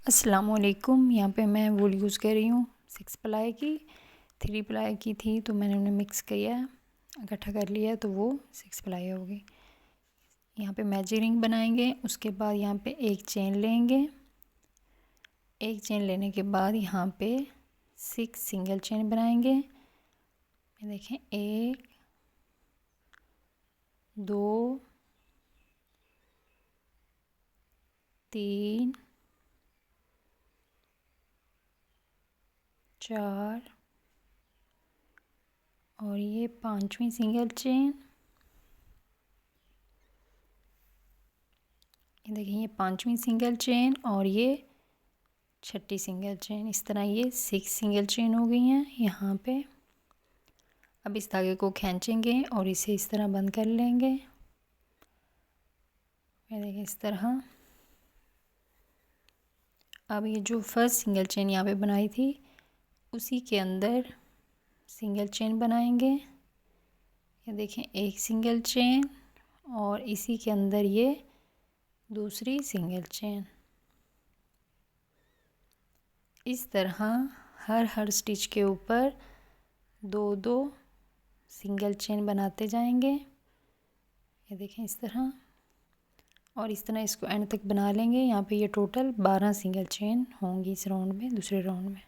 अस्सलामुअलैकुम। यहाँ पे मैं वूल यूज़ कर रही हूँ 6 प्लाई की। 3 प्लाई की थी तो मैंने उन्हें मिक्स किया, इकट्ठा कर लिया तो वो 6 प्लाई होगी। यहाँ पे मैजिक रिंग बनाएंगे। उसके बाद यहाँ पे एक चेन लेंगे। एक चेन लेने के बाद यहाँ पे 6 सिंगल चेन बनाएंगे। ये देखें, 1 2 3 4 और ये 5वीं सिंगल चेन। ये देखिए, ये 5वीं सिंगल चेन और ये 6ठी सिंगल चेन। इस तरह ये 6 सिंगल चेन हो गई हैं यहाँ पे। अब इस धागे को खींचेंगे और इसे इस तरह बंद कर लेंगे। ये देखिए, इस तरह। अब ये जो फर्स्ट सिंगल चेन यहाँ पे बनाई थी उसी के अंदर सिंगल चेन बनाएंगे। ये देखें, एक सिंगल चेन और इसी के अंदर ये दूसरी सिंगल चेन। इस तरह हर स्टिच के ऊपर 2-2 सिंगल चेन बनाते जाएंगे। ये देखें, इस तरह। और इस तरह इसको एंड तक बना लेंगे। यहाँ पे ये टोटल 12 सिंगल चेन होंगी इस राउंड में, दूसरे राउंड में।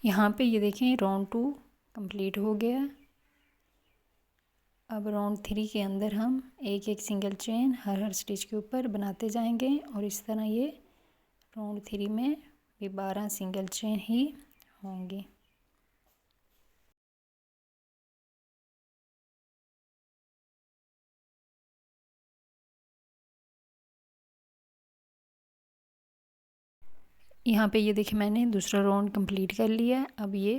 यहाँ पे ये देखें, राउंड 2 कंप्लीट हो गया। अब राउंड 3 के अंदर हम एक एक सिंगल चेन हर स्टिच के ऊपर बनाते जाएंगे और इस तरह ये राउंड 3 में भी 12 सिंगल चेन ही होंगी। यहाँ पे ये देखिए, मैंने दूसरा राउंड कंप्लीट कर लिया है। अब ये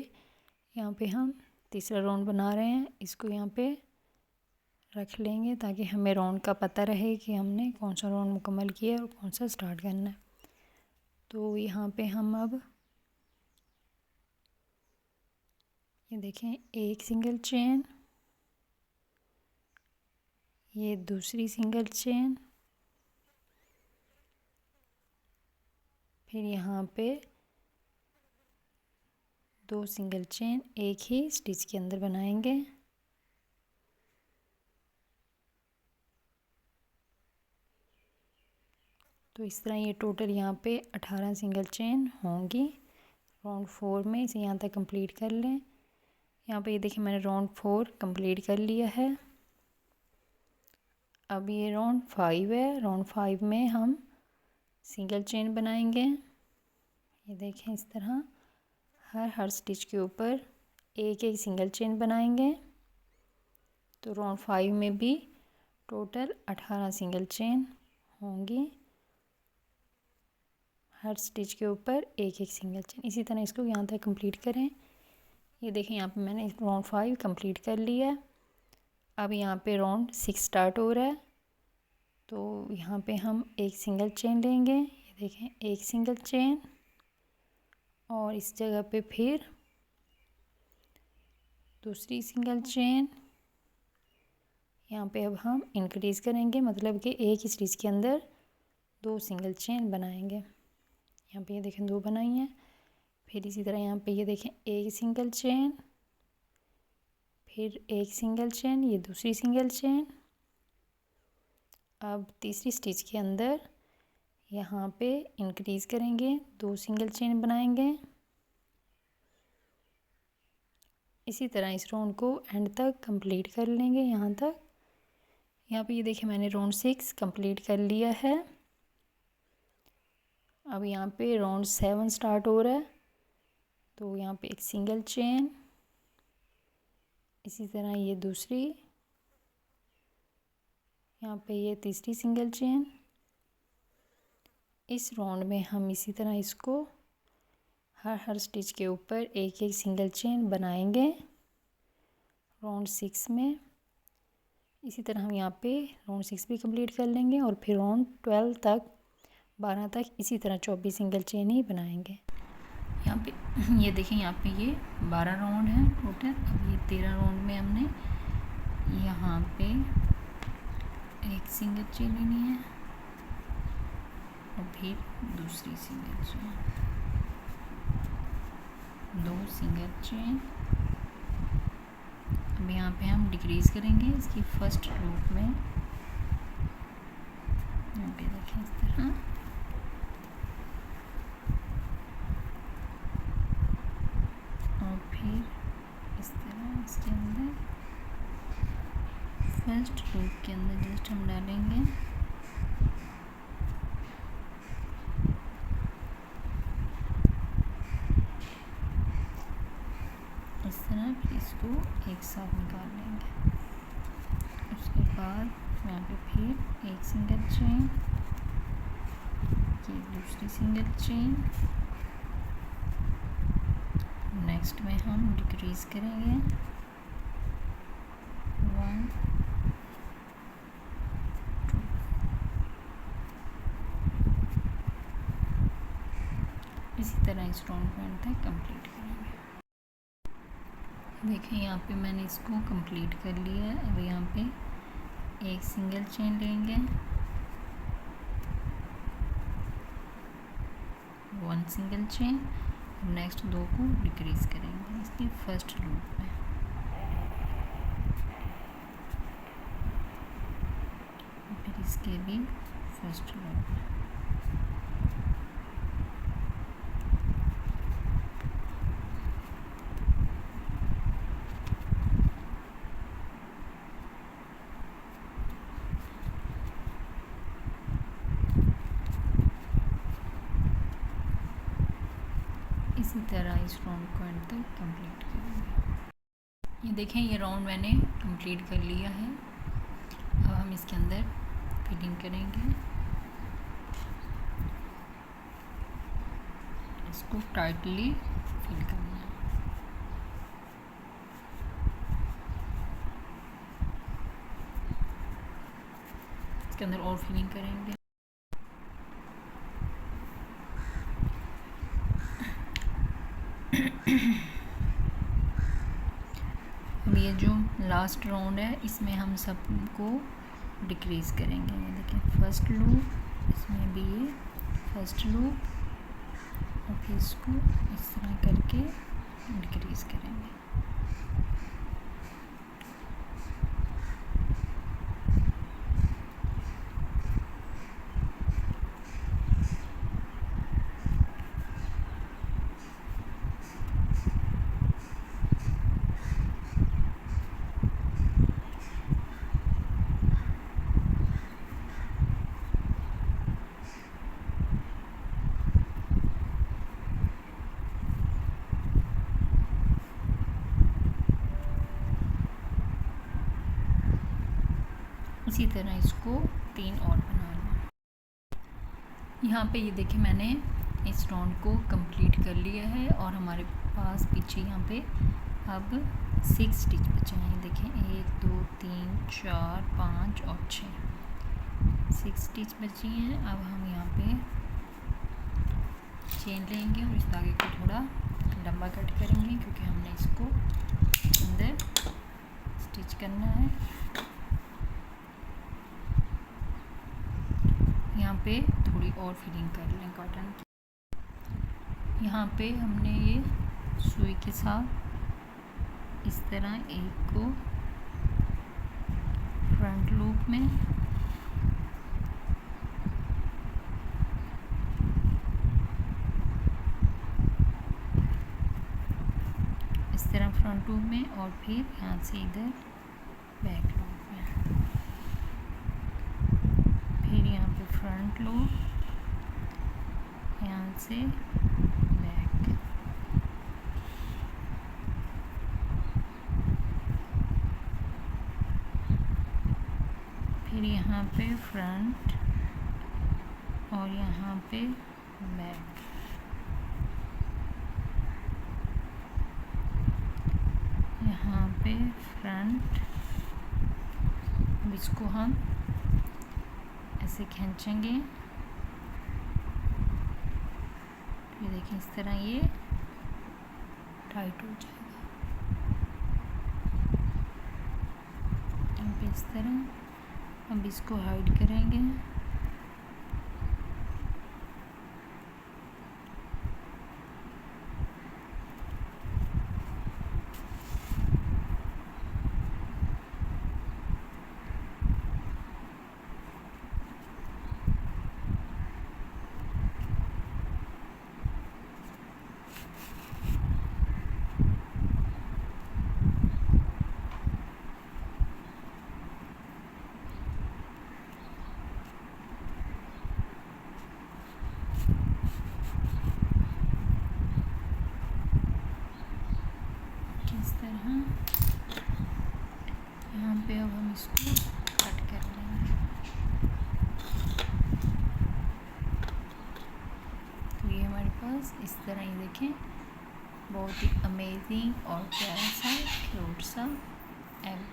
यहाँ पे हम तीसरा राउंड बना रहे हैं। इसको यहाँ पे रख लेंगे ताकि हमें राउंड का पता रहे कि हमने कौन सा राउंड मुकम्मल किया है और कौन सा स्टार्ट करना है। तो यहाँ पे हम अब ये देखें, एक सिंगल चेन, ये दूसरी सिंगल चेन, फिर यहाँ पे 2 सिंगल चेन एक ही स्टिच के अंदर बनाएंगे। तो इस तरह ये टोटल यहाँ पे 18 सिंगल चेन होंगी राउंड 4 में। इसे यहाँ तक कंप्लीट कर लें। यहाँ पे ये देखिए, मैंने राउंड 4 कंप्लीट कर लिया है। अब ये राउंड 5 है। राउंड 5 में हम सिंगल चेन बनाएंगे। ये देखें, इस तरह हर स्टिच के ऊपर एक एक सिंगल चेन बनाएंगे। तो राउंड 5 में भी टोटल 18 सिंगल चेन होंगी। हर स्टिच के ऊपर एक एक सिंगल चेन। इसी तरह इसको यहाँ तक कंप्लीट करें। ये देखें, यहाँ पे मैंने राउंड 5 कंप्लीट कर लिया है। अब यहाँ पे राउंड 6 स्टार्ट हो रहा है। तो यहाँ पे हम एक सिंगल चेन लेंगे। ये देखें, एक सिंगल चेन और इस जगह पे फिर दूसरी सिंगल चेन। यहाँ पे अब हम इंक्रीज़ करेंगे, मतलब कि एक स्टिच के अंदर 2 सिंगल चेन बनाएंगे। यहाँ पे ये देखें, 2 बनाई हैं। फिर इसी तरह यहाँ पे ये देखें, एक सिंगल चेन, फिर एक सिंगल चेन, ये दूसरी सिंगल चेन। अब तीसरी स्टिच के अंदर यहाँ पे इंक्रीज़ करेंगे, 2 सिंगल चेन बनाएंगे। इसी तरह इस राउंड को एंड तक कंप्लीट कर लेंगे यहाँ तक। यहाँ पे ये देखिए, मैंने राउंड 6 कंप्लीट कर लिया है। अब यहाँ पे राउंड 7 स्टार्ट हो रहा है, तो यहाँ पे एक सिंगल चेन, इसी तरह ये दूसरी, यहाँ पे ये तीसरी सिंगल चेन। इस राउंड में हम इसी तरह इसको हर स्टिच के ऊपर एक एक सिंगल चेन बनाएंगे राउंड 6 में। इसी तरह हम यहाँ पे राउंड 6 भी कंप्लीट कर लेंगे और फिर राउंड 12 तक 12 तक इसी तरह 24 सिंगल चेन ही बनाएंगे। यहाँ पे ये देखें, यहाँ पे ये 12 राउंड है टोटल। अब ये 13 राउंड में हमने यहाँ पे एक सिंगल चेन लेनी है और फिर दूसरी सिंगल चेन, 2 सिंगल चेन। अब यहाँ पे हम डिक्रीज करेंगे इसकी फर्स्ट लूप में। यहाँ पे देखें इस तरह, और फिर इस तरह इसके अंदर फर्स्ट लूप के अंदर जस्ट हम डालेंगे इस तरह, फिर इसको एक साथ निकाल लेंगे। उसके बाद यहाँ पे फिर एक सिंगल चेन, ये दूसरी सिंगल चेन। नेक्स्ट में हम डिक्रीज करेंगे 1 2, इसी तरह इस राउंड पॉइंट तक कंप्लीट करेंगे। देखिए यहाँ पे मैंने इसको कंप्लीट कर लिया है। अब यहाँ पे एक सिंगल चेन लेंगे, 1 सिंगल चेन। नेक्स्ट 2 को डिक्रीज करेंगे इसकी फर्स्ट लूप में। फिर इसके भी फर्स्ट लूप में। इसी तरह इस राउंड को एंड तक कंप्लीट करेंगे। ये देखें, ये राउंड मैंने कंप्लीट कर लिया है। अब हम इसके अंदर फिलिंग करेंगे, इसको टाइटली फिल करना है। इसके अंदर और फिलिंग करेंगे। अब ये जो लास्ट राउंड है इसमें हम सबको डिक्रीज करेंगे। ये देखिए फर्स्ट लूप, इसमें भी ये फर्स्ट लूप, और फिर इसको इस तरह करके डिक्रीज करेंगे। इसी तरह इसको 3 और बनाना। यहाँ पे ये देखिए मैंने इस राउंड को कंप्लीट कर लिया है और हमारे पास पीछे यहाँ पे अब 6 स्टिच बचे हैं। देखिए 1 2 3 4 5 और 6 स्टिच बची हैं। अब हम यहाँ पे चेन लेंगे और इस धागे को थोड़ा लंबा कट करेंगे क्योंकि हमने इसको अंदर स्टिच करना है। यहाँ पे थोड़ी और फिलिंग कर लें कॉटन की। यहाँ पे हमने ये सुई के साथ इस तरह एक को फ्रंट लूप में, इस तरह फ्रंट लूप में, और फिर यहाँ से इधर बैक लूप में, फिर यहाँ पे फ्रंट लूप, यहाँ से बैक, फिर यहाँ पे फ्रंट और यहाँ पे बैक, यहाँ पे फ्रंट। अब इसको हम ऐसे खींचेंगे, ये देखिए इस तरह ये टाइट हो जाएगा। यहाँ पे इस तरह। अब इसको हाइड करेंगे, इस तरह। यहाँ पे अब हम इसको कट कर लेंगे। तो ये हमारे पास इस तरह, ये देखें बहुत ही अमेजिंग और प्यारा सा क्यूट सा एम